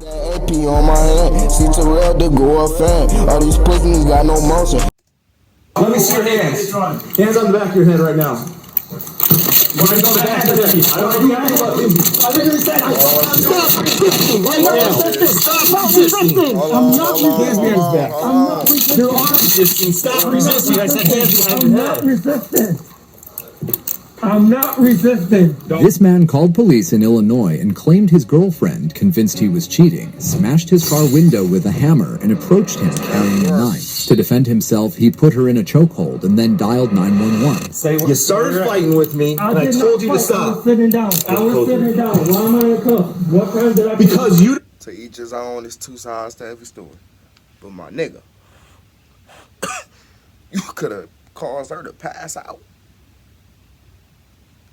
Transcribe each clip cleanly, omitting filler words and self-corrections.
That AP on my hand, see Terrell the go up fan. All these pussies got no motion. Let me see your hands. Hands on the back of your head right now. Hands on the back of your head. I don't know I literally said stop resisting. Right now. Stop resisting. I'm not resisting. I'm not resisting. You're not resisting. Stop resisting. I said hands behind your head. I'm not resisting. I'm not resisting. This man called police in Illinois and claimed his girlfriend, convinced he was cheating, smashed his car window with a hammer and approached him carrying a knife. To defend himself, he put her in a chokehold and then dialed 911. You started fighting with me, and I told you to stop. I was sitting down. Why am I in cuffs? What crime did I do? Because you... To each his own, there's two sides to every story. But my nigga, you could have caused her to pass out.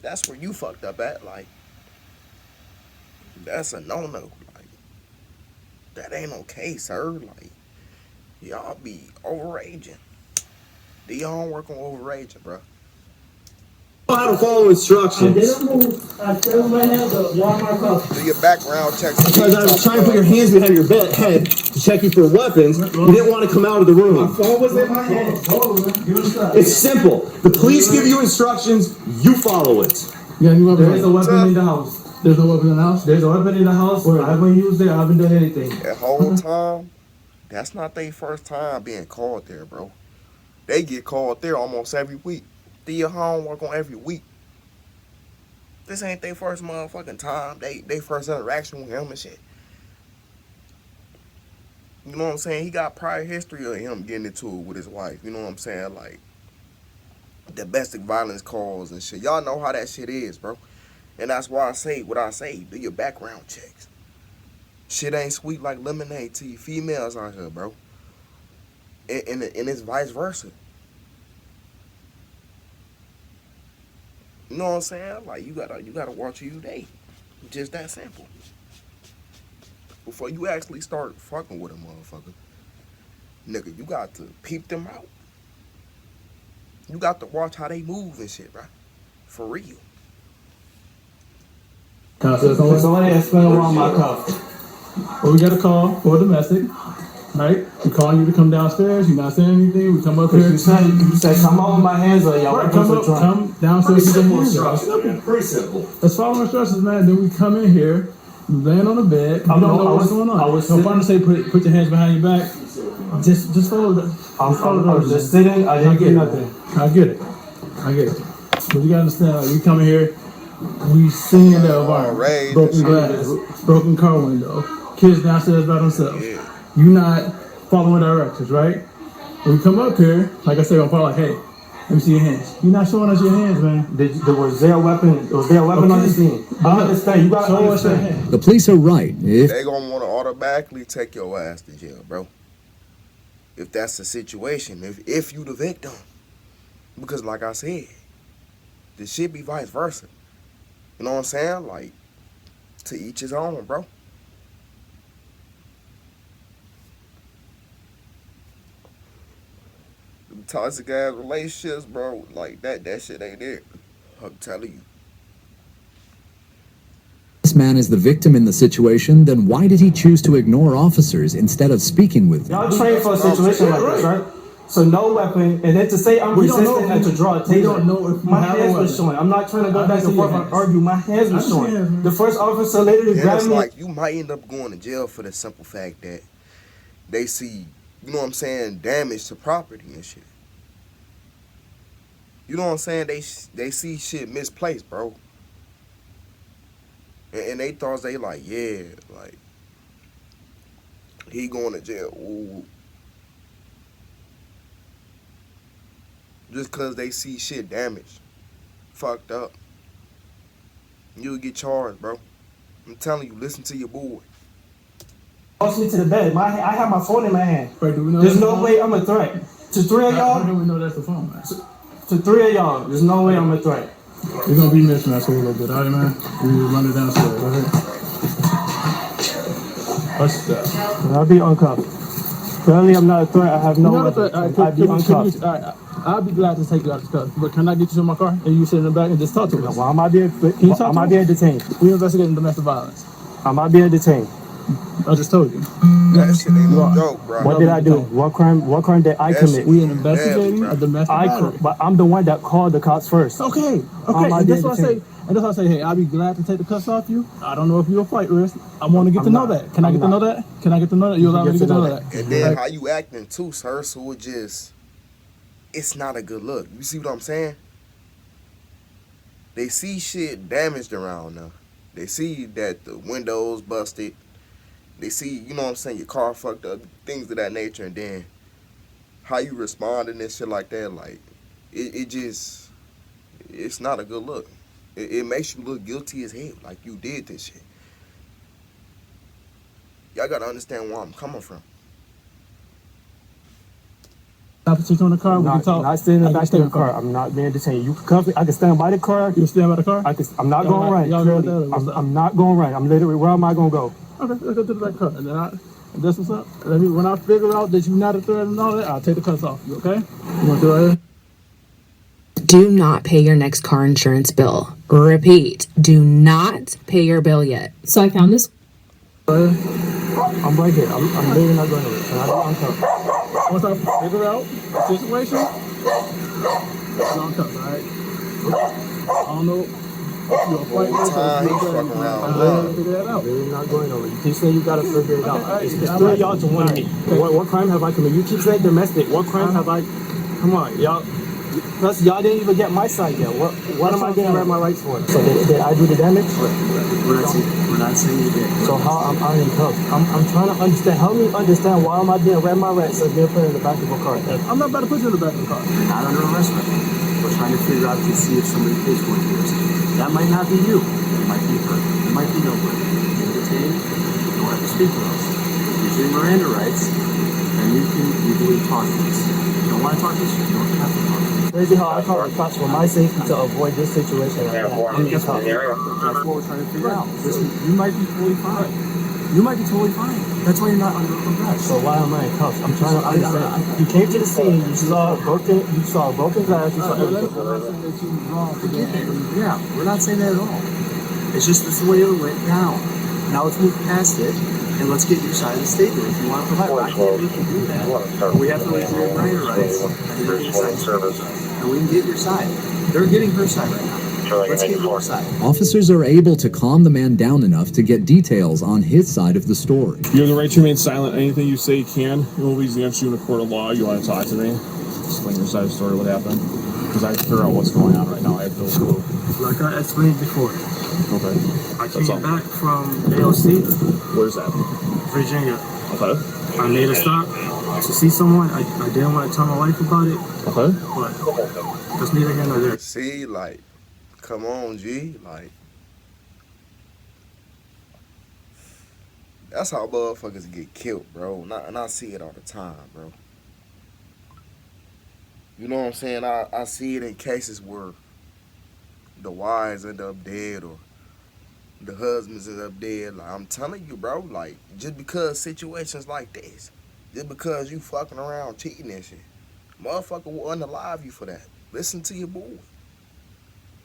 That's where you fucked up at, like, that's a no-no, like, that ain't okay, sir, like, y'all be overaging. Do y'all work on overaging, bro? I know how to follow instructions. I didn't move. I turned my hands up. Why am I cuffed? Do your background checks. Because I was trying to put your hands behind your head to check you for weapons. You didn't want to come out of the room. My phone was in my hand. It's simple. The police give you instructions, you follow it. Yeah, there is a weapon in the house. There's no weapon in the house? There's a weapon in the house. I haven't used it. I haven't done anything. That whole time, that's not their first time being called there, bro. They get called there almost every week. Do your homework on every week. This ain't their first motherfucking time. They first interaction with him and shit. You know what I'm saying? He got prior history of him getting into it with his wife. You know what I'm saying? Like, domestic violence calls and shit. Y'all know how that shit is, bro. And that's why I say what I say. Do your background checks. Shit ain't sweet like lemonade to you females out here, bro. And it's vice versa. You know what I'm saying? Like, you gotta watch who you date. Just that simple. Before you actually start fucking with a motherfucker, nigga, you got to peep them out. You got to watch how they move and shit, bro. For real. So somebody has spent around my cuff. Well, we got a call for domestic, right? We calling you to come downstairs. You're not saying anything. We come up here. You said come on with my hands on y'all. Right, come downstairs. Pretty simple instructions. Pretty simple. Let's follow instructions, man. Then we come in here, laying on the bed. You don't know what's going on. I was trying to say put your hands behind your back. Just follow the. I was just sitting. I didn't get nothing. I get it. But you gotta understand, like, we come in here, we seeing the environment. Broken glass, broken car window, kids downstairs by themselves. Yeah. You not following directions, right? When we come up here, like I said, I'm probably like, hey, let me see your hands. You're not showing us your hands, man. Was there a weapon on the scene? I understand. You gotta show us your hands. The police are right. They gonna want to automatically take your ass to jail, bro. If that's the situation, if you the victim. Because like I said, this shit be vice versa. You know what I'm saying? Like, to each his own, bro. Them toxic ass relationships, bro, like that shit ain't it. I'm telling you. This man is the victim in the situation, then why did he choose to ignore officers instead of speaking with them? Y'all trained for a situation like this, right? So no weapon, and then to say I'm resisting and to draw a taser. We don't know if my hands were showing. I'm not trying to go back and forth and argue. My hands were showing. The first officer later grabbed me. Like, you might end up going to jail for the simple fact that they see, you know what I'm saying, damage to property and shit. You know what I'm saying? They see shit misplaced, bro. And they thought they like, yeah, like, he going to jail. Ooh. Just because they see shit damaged, fucked up, you'll get charged, bro. I'm telling you, listen to your boy. Toss me to the bed. I have my phone in my hand. Wait, do we know there's no way I'm a threat. To three of y'all? How do we know that's the phone, man? To three of y'all, there's no way I'm a threat. You're gonna be mismatched a little bit, all right, man? We just run it downstairs, right here. What's that? I'll be uncuffed. Clearly, I'm not a threat. I have no weapon. I'll be uncuffed. I'll be glad to take you out of the car, but can I get you to my car and you sit in the back and just talk to us? Well, I might be detained. We investigating domestic violence. I might be detained. I just told you. That shit ain't no joke, bro. What did I do? What crime did I That commit? shit We is investigating bad, a bro. domestic battery. But I'm the one that called the cops first. Okay. And that's why I say, hey, I'll be glad to take the cuffs off you. I don't know if you're a flight risk. I want to get to know that. Can I get to know that? Can I get to know that? You allow me to get to know that? And then how you acting too, sir, so it's not a good look. You see what I'm saying? They see shit damaged around now. They see that the windows busted. They see, you know what I'm saying, your car fucked up, things of that nature, and then how you respond and shit like that, like, it's not a good look. It makes you look guilty as hell, like you did this shit. Y'all gotta understand where I'm coming from. I put you on the car. We can talk. Not sitting in the back of the car. I'm not being detained. You can cuff me. I can stand by the car. You stand by the car? I'm not going right. I'm not going right. I'm literally, where am I going to go? Okay, let's go to the back car. And then that's what's up. When I figure out that you're not a threat and all that, I'll take the cuffs off. You okay? You want to do it? Do not pay your next car insurance bill. Repeat, do not pay your bill yet. So I found this. I'm right here. I'm literally not going to it. And I don't uncuff. Once I figure out the situation, I'm cuffs, all right? I don't know. You're a flight risk. Time he fucking around. Figure that out. Literally not going over. You keep saying you got to figure it out. It's three of y'all to one of me. What crime have I committed? You keep saying domestic. What crime have I? Come on, y'all. Plus, y'all didn't even get my side yet. What am I getting rid of my rights for? So did I do the damage? We're not saying you did. So how I'm in cuffs? I'm trying to understand. Help me understand why am I being read my rights and being put in the back of a car? I'm not about to put you in the back of the car. You're not under arrest right now. We're trying to figure out to see if somebody pays for yours. That might not be you. It might be her. It might be nobody. You're detained. You don't have to speak to us. If you're Miranda rights, then you can legally talk to us. If you don't want to talk to us, you don't have to talk to us. Crazy how I call the cops for my safety to avoid this situation. That's what we're trying to figure out. Listen, you might be totally fine. You might be totally fine. That's why you're not under arrest. So why am I in cuffs? I'm trying to understand. You came to the scene. You saw broken glass. You saw everything. Yeah, we're not saying that at all. It's just this way it went down. Now let's move past it and let's get your side of the statement if you want to provide. I can't make you do that. We have to wait for your minor rights and we can get your side. They're getting her side right now. Let's get your side. Officers are able to calm the man down enough to get details on his side of the story. You have the right to remain silent. Anything you say can. It will be against you in a court of law. You want to talk to me? Explain your side of the story, what happened. Because I figure out what's going on right now. I have no clue. Like I explained before, Okay. I came back from AOC, Where's that? Virginia. Okay. I made a stop to see someone. I didn't want to tell my wife about it, Okay. but that's neither here nor there. See, like, come on, G. Like, that's how motherfuckers get killed, bro. And I see it all the time, bro. You know what I'm saying? I see it in cases where the wives end up dead or the husbands end up dead. Like, I'm telling you, bro, like, just because situations like this, just because you fucking around cheating and shit, motherfucker will unalive you for that. Listen to your boy.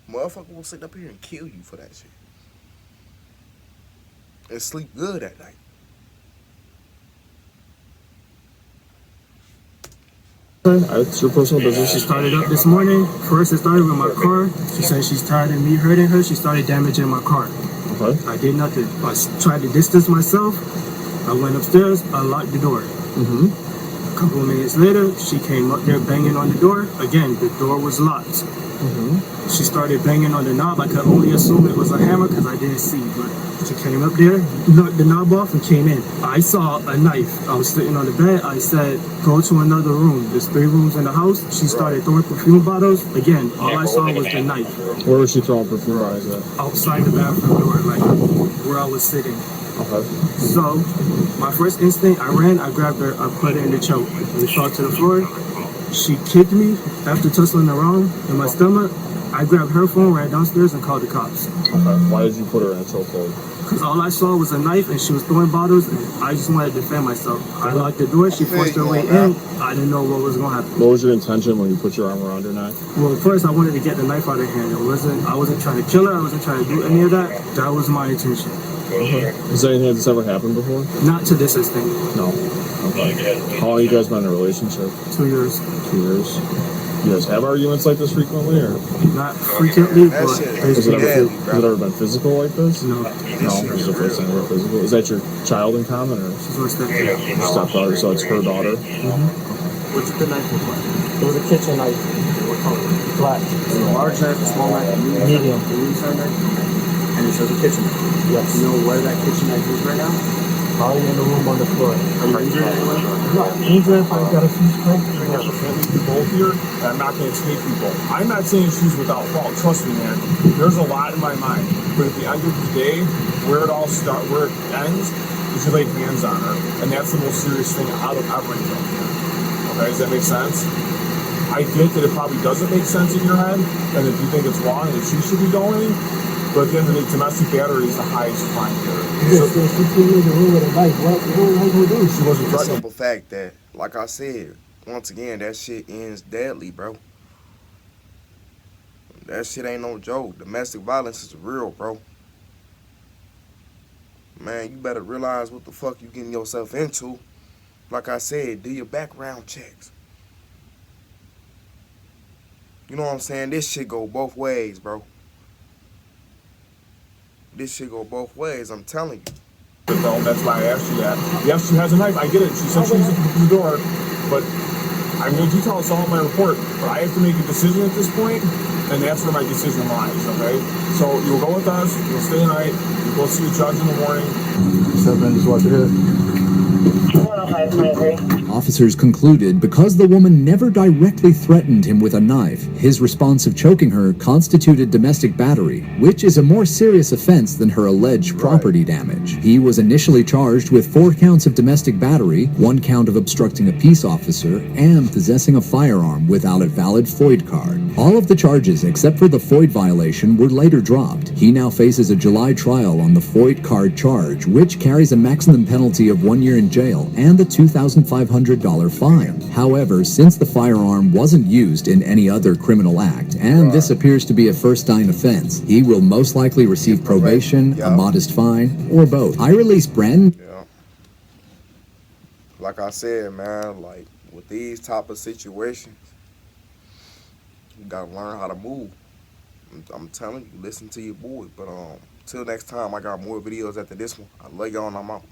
Motherfucker will sit up here and kill you for that shit. And sleep good at night. It's your personal business. She started up this morning. First, it started with my car. She said she's tired of me hurting her. She started damaging my car. Okay. I did nothing. I tried to distance myself. I went upstairs. I locked the door. A couple of minutes later, she came up there banging on the door. Again, the door was locked. She started banging on the knob. I could only assume it was a hammer because I didn't see. But she came up there, knocked the knob off, and came in. I saw a knife. I was sitting on the bed. I said, go to another room. There's 3 rooms in the house. She started throwing perfume bottles. Again, all I saw was the knife. Where was she throwing perfume bottles at? Outside the bathroom door, like where I was sitting. Okay. So, my first instinct, I ran, I grabbed her, I put her in the choke. We fell to the floor. She kicked me after tussling around in my stomach. I grabbed her phone, ran downstairs, and called the cops. Okay. Why did you put her in a chokehold? Because all I saw was a knife, and she was throwing bottles, and I just wanted to defend myself. I locked the door, she forced her way in. I didn't know what was going to happen. What was your intention when you put your arm around her neck? Well, first I wanted to get the knife out of her hand. I wasn't trying to kill her. I wasn't trying to do any of that. That was my intention. Has anything that's ever happened before? Not to this extent. No. Okay. How long have you guys been in a relationship? 2 years. 2 years. You guys have arguments like this frequently, or Not frequently, That but shit has it, deadly, has it ever been physical like this? no. No, this is the first time ever physical. Is that your child in common, or She's my stepdaughter. your stepdaughter? So it's her daughter. What's the knife look like? It was a kitchen knife. What color? Black. Is it a large knife, a small knife, Medium. medium size knife? And it shows a kitchen knife. Yes. You know where that kitchen knife is right now? Probably in the room on the floor. Are you injured anywhere? No, injured if I got a few scrapes. Can't leave you both here, and I'm not going to take people. I'm not saying she's without fault. Trust me, man. There's a lot in my mind, but at the end of the day, where it all starts, where it ends, is you lay hands on her, and that's the most serious thing out of everything. Okay, does that make sense? I get that it probably doesn't make sense in your head, and if you think it's wrong, that she should be going. But at the end of the day, domestic battery is the highest crime here. Yes, she came in the room with a knife. What am I going to do? She wasn't The threatening. simple fact that, like I said, once again, that shit ends deadly, bro. That shit ain't no joke. Domestic violence is real, bro. Man, you better realize what the fuck you getting yourself into. Like I said, do your background checks. You know what I'm saying? This shit go both ways, bro. This shit go both ways, I'm telling you. Though, that's why I asked you that. Yes, she has a knife. I get it. She said she's at the door, but I'm going to detail this all in my report. But I have to make a decision at this point, and that's where my decision lies. Okay, so you'll go with us. You'll stay the night. You'll go see a judge in the morning. Step in, just watch your head. Officers concluded because the woman never directly threatened him with a knife, his response of choking her constituted domestic battery, which is a more serious offense than her alleged property damage. He was initially charged with 4 counts of domestic battery, 1 count of obstructing a peace officer, and possessing a firearm without a valid FOID card. All of the charges, except for the FOID violation, were later dropped. He now faces a July trial on the FOID card charge, which carries a maximum penalty of 1 year in jail and a $2,500 fine. However, since the firearm wasn't used in any other criminal act, and this appears to be a first-time offense, he will most likely receive probation, a modest fine, or both. I release Brandon. Yeah. Like I said, man, like with these type of situations, you gotta learn how to move. I'm telling you, listen to your boy. But till next time, I got more videos after this one. I love y'all and I'm out.